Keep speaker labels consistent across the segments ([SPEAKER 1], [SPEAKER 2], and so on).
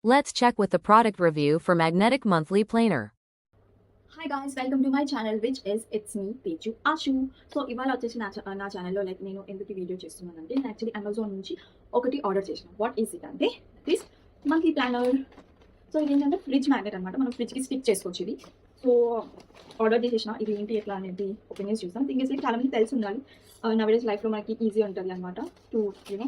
[SPEAKER 1] Let's check with the product review for Magnetic Monthly Planner.
[SPEAKER 2] Hi guys, welcome to my channel which is it's me Teju Ashu. So ఇవాళ వచ్చేసి నా ఛానల్లో like నేను ఎందుకు ఈ video చేస్తున్నానంటే నేను యాక్చువల్లీ అమెజాన్ నుంచి ఒకటి ఆర్డర్ చేసిన. వాట్ ఈస్ ఇట్ అంటే దిస్ మంత్లీ ప్లానర్. సో ఇది ఏంటంటే ఫ్రిడ్జ్ మ్యాగ్నెట్ అనమాట. మనం ఫ్రిడ్జ్కి స్టిక్ చేసుకోవచ్చు ఇది. సో ఆర్డర్ చేసేసిన ఇది ఏంటి ఎట్లా అనేది ఒపీనియన్స్ చూస్తాం. థింగ్ ఇస్ లైక్ చాలా మంది తెలిసి ఉండాలి. నవేడేస్ లైఫ్లో మనకి ఈజీ ఉంటుంది అనమాట టు యూనో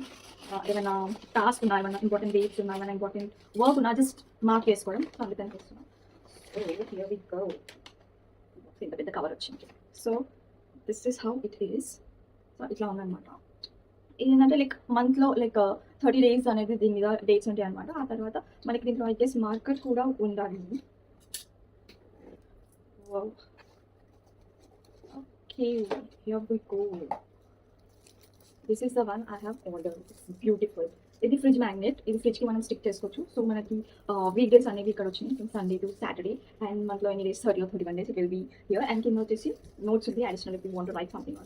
[SPEAKER 2] ఏమైనా టాస్క్ ఉన్నా, ఏమైనా ఇంపార్టెంట్ డేట్స్ ఉన్నా, ఏమైనా ఇంపార్టెంట్ వర్క్ ఉన్నా జస్ట్ మార్క్ చేసుకోవడం. సో అందుకని చేస్తున్నాం. Here we go. ఇంత పెద్ద కవర్ వచ్చింది. So this is how it is. So ఇట్లా ఉందన్నమాట. ఏంటంటే లైక్ మంత్లో లైక్ 30 days అనేది దీని మీద డేట్స్ ఉంటాయి అనమాట. ఆ తర్వాత మనకి దీంట్లో ఐ గెస్ మార్కెట్ కూడా ఉండాలి. Okay, here we go. This is the one I have order. It's beautiful. ఇది ఫ్రిడ్జ్ మ్యాగ్నెట్. ఇది ఫ్రిడ్జ్కి మనం స్టిక్ చేసుకోవచ్చు. సో మనకి వీక్ డేస్ అనేవి ఇక్కడ వచ్చినాయి from Sunday to Saturday. And మనలో ఎన్ని days 30 or 31 days it will be here. And కింద వచ్చేసి నోట్స్ ఉంది additional if you want to write something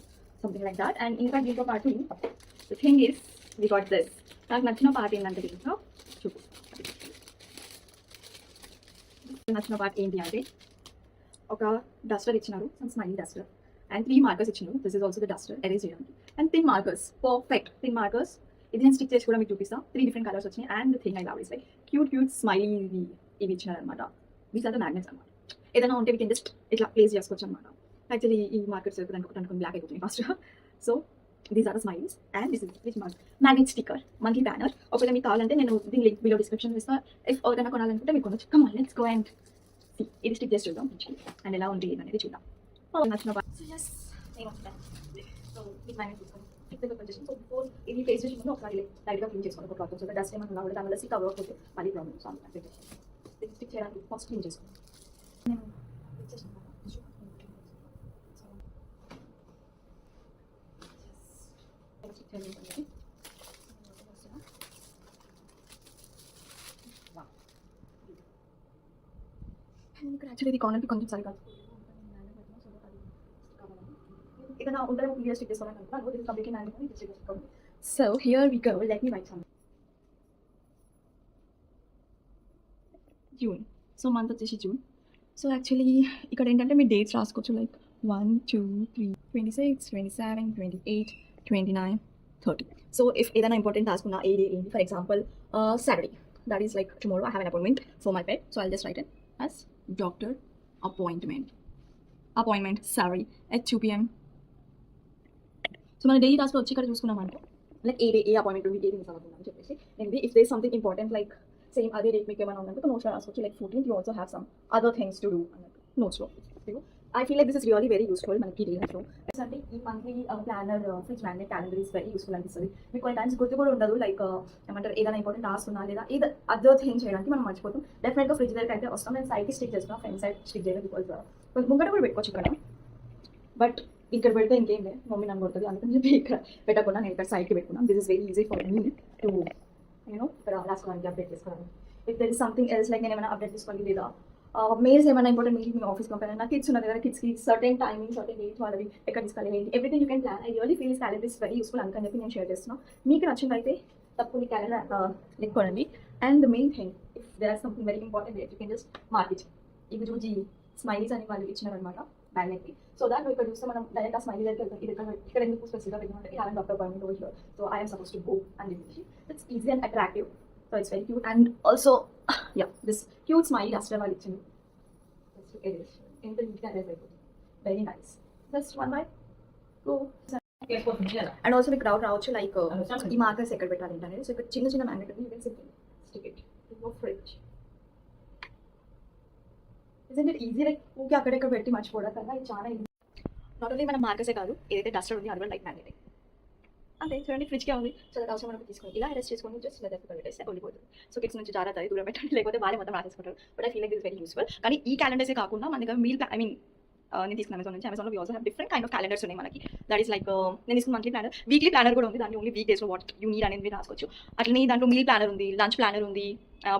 [SPEAKER 2] like that. And ఇంకా దీంతో పాటు the thing is we got this. నాకు నచ్చిన పార్ట్ ఏంటంటే దీంట్లో చూపు నచ్చిన పార్ట్ ఏంటి అంటే ఒక డస్టర్ ఇచ్చినారు, some smiley duster. And 3 markers ఇచ్చినారు. This is also the duster erase చేయడానికి. And 3 markers, perfect 3 markers. ఇది నేను స్టిక్ చేసి కూడా మీకు చూపిస్తాను. 3 different కలర్స్ వచ్చినాయి. And thing I love is like cute smiley ఇవి ఇచ్చినారు అనమాట. దీస్ ఆర్ ద మ్యాగ్నెట్స్ అనమాట. ఏదైనా ఉంటే వీ కెన్ జస్ట్ ఇట్లా ప్లేస్ చేసుకోవచ్చు అనమాట. యాక్చువల్లీ ఈ మార్కెట్స్ దానికి ఒకటి అనుకుని బ్లాక్ అయిపోతుంది first. So these are the smiles. And this is magnet sticker monthly banner. ఒకవేళ మీకు కావాలంటే నేను దీని లింక్ వీడియో డిస్క్రిప్షన్ ఇస్తాను. ఇఫ్ ఎవరైనా కొనాలనుకుంటే మీకు కొనొచ్చు. Come on let's go and ఇది స్టిక్ చేసి చూద్దాం అండ్ ఎలా ఉంది అనేది చూద్దాం. నచ్చిన ఇది ఫేస్ చేసి ముందు ఒకసారి లైట్గా క్లీన్ చేసుకోండి. ఒక క్లాత్ డస్ట్ ఏమన్నా కూడా దాని వల్ల కవర్ అవుతుంది మళ్ళీ ప్రాబ్లమ్. సో స్టిక్ చేయడానికి ఫస్ట్ క్లీన్ చేసుకోండి. ఇక్కడ యాక్చువల్లీ ఇది కార్నర్కి కొంచెం సరిగా ఏదైనా ఉంటే క్లియర్ స్టిక్ చేసుకోవాలని అనుకుంటున్నాను. ఇది కంప్లీట్లీ మ్యాగ్నెట్ స్టిక్ చేసుకోండి. So here we go. Let me write some. June. So month వచ్చేసి జూన్. సో యాక్చువల్లీ ఇక్కడ ఏంటంటే మీ డేట్స్ రాసుకోవచ్చు. లైక్ 1, 2, 3, 26, 27, 28, 29, 30. సో ఇఫ్ ఏదైనా ఇంపార్టెంట్ టాస్క్ ఉన్నా ఏ డే ఏంటి, for example Saturday, that is like tomorrow I have an appointment for my pet. So I'll just write it as doctor appointment sorry at 2 PM. So మన daily task వచ్చి ఇక్కడ చూసుకున్నాం అనుకో like ఏ appointment ఉంది, ఏది miss అవ్వకుండా అని చెప్పేసి. And if there something important like same అదే డేట్ మీకు ఏమైనా ఉందంటే నోట్స్లో రాసుకోవచ్చు. Like 14th you also have some other things to do అన్నట్టు నోట్స్లో. I feel like this is really very useful మనకి డే లైఫ్లో. అంటే ఈ monthly planner fridge magnet calendar is very useful అనిపిస్తుంది. మీకు కొన్ని టైమ్స్ గుర్తు కూడా ఉండదు. లైక్ ఏమంటారు ఏదైనా ఇంపార్టెంట్ టాస్క్ ఉన్నా లేదా ఏదో అదర్ థింగ్ చేయడానికి మనం మర్చిపోతాం. డెఫినెట్గా ఫ్రిడ్జ్ దగ్గర అయితే వస్తాం. నేను సైడ్కి స్టిక్ చేస్తున్నాను, ఫ్రంట్ సైడ్ స్టిక్ చేయలేదు బికాజ్ ముంగట కూడా పెట్టుకోవచ్చు ఇక్కడ. బట్ ఇక్కడ పెడితే ఇంకేం లేదు, మమ్మీ నన్ను కొడుతుంది. అందుకని చెప్పి ఇక్కడ పెట్టకుండా నేను ఇక్కడ సైడ్కి పెట్టుకున్నాను. This is very easy for me to ఇక్కడ రాసుకోవడానికి అప్డేట్ చేసుకోవడానికి. If there is something else like నేను ఏమైనా అప్డేట్ చేసుకోవాలి లేదా మెయిల్స్ ఏమైనా ఇంపార్టెంట్ మీటింగ్ మీ ఆఫీస్ కంపెనీ నా కిడ్స్ ఉన్నారు కదా, కిడ్స్కి సర్టెన్ టైమింగ్ సర్టెన్ డేట్స్ వాళ్ళవి ఎక్కడ తీసుకోవాలి everything you can plan. I really feel calendar is very useful అందుకని చెప్పి నేను షేర్ చేస్తున్నాను. మీకు నచ్చినట్లయితే తప్పకుండా క్యాలెండర్ లింక్ కొనండి. And the main thing if there are something very important date you can just mark it. ఇవి చూసి స్మైలీస్ అని వాళ్ళు ఇచ్చినారనమాట మ్యాగ్నెట్కి. సో దాట్ నువ్వు ఇక్కడ చూస్తే మనం డైరెక్ట్ ఆ స్మైలీ దగ్గరికి వెళ్తాం. ఇది ఇక్కడ ఎందుకు స్పెసిఫిక్గా పెట్టినట్టు have doctor appointment over here. So I am supposed to go అని చెప్పేసి it's easy and attractive. So it's very cute. And also this cute smiley Duster వాళ్ళు ఇచ్చింది. ఎంత నీట్గా అరేంజ్ అయిపోతుంది. Very nice. Just one bye go. And also మీకు doubt రావచ్చు like ఈ మార్కర్స్ ఎక్కడ పెట్టాలి అనేది. సో ఇక్కడ చిన్న మ్యాగ్నెట్ ఉంది. You can simple stick it to fridge. Isn't it easy like ఊకే అక్కడెక్కడ పెట్టి మర్చిపోవడం కన్నా ఇది చాలా ఈజీ. నాట్ ఓన్లీ మన మార్కర్సే కాదు, ఏదైతే డస్టర్ ఉంది అది కూడా లైక్ మ్యాగ్నెట్ అంతే. చూడండి ఫ్రిడ్జ్కే ఉంది. సో అది అవసరం మనకు తీసుకొని ఇలా అరెస్ట్ చేసుకొని జస్ట్ ఇలా దగ్గర పెట్టేస్తే వెళ్ళిపోతుంది. సో కిడ్స్ నుంచి జాగ్రత్త దూరం పెట్టండి, లేకపోతే వాళ్ళే మొత్తం రాసేసుకుంటారు. But I feel like this very useful. కానీ ఈ క్యాలెండర్సే కాకుండా మన దగ్గర మీల్ ఐ మీన్ నేను తీసుకున్న అమెజాన్ నుంచి. అమెజాన్లో we also have different kind of calendars ఉన్నాయి మనకి. దట్ ఈస్ లైక్ నేను తీసుకున్న మంత్లీ ప్లానర్, వీక్లీ ప్లానర్ కూడా ఉంది. దాంట్లో ఓన్లీ వీక్ డేస్లో వాట్ యూ నీడ్ అనేది రాసుకోవచ్చు. అట్లనే దాంట్లో మీల్ ప్లానర్ ఉంది, లంచ్ ప్లానర్ ఉంది,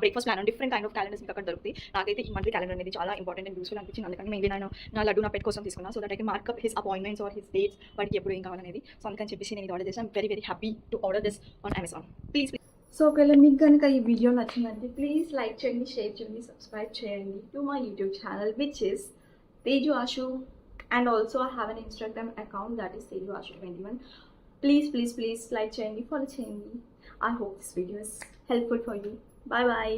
[SPEAKER 2] breakfast planner, different kind of calendars మీకు అక్కడ దొరుకుతాయి. నాకైతే ఈ మంత్లీ క్యాలెండర్ అనేది చాలా ఇంపార్టెంట్ అండ్ యూస్ఫుల్ అనిపించింది. అందుకని మెయిన్లీ నేను నా లడ్డు నా పెట్ కోసం తీసుకున్నాను. So that I can mark up his appointments or his dates, వాటికి ఎప్పుడు ఏం కావాలనేది. సో అందుకని చెప్పేసి నేను ఇది ఆర్డర్ చేసాను. Very very happy to order this on Amazon. Please so ఒకవేళ మీకు కనుక ఈ వీడియో నచ్చిందంటే ప్లీజ్ లైక్ చేయండి, షేర్ చేయండి, సబ్స్క్రైబ్ చేయండి to my YouTube channel which is Teju Ashu, and also I have an Instagram account that is Teju Ashu 21. Please like చేయండి, follow చేయండి. I hope this video is helpful for you. Bye bye.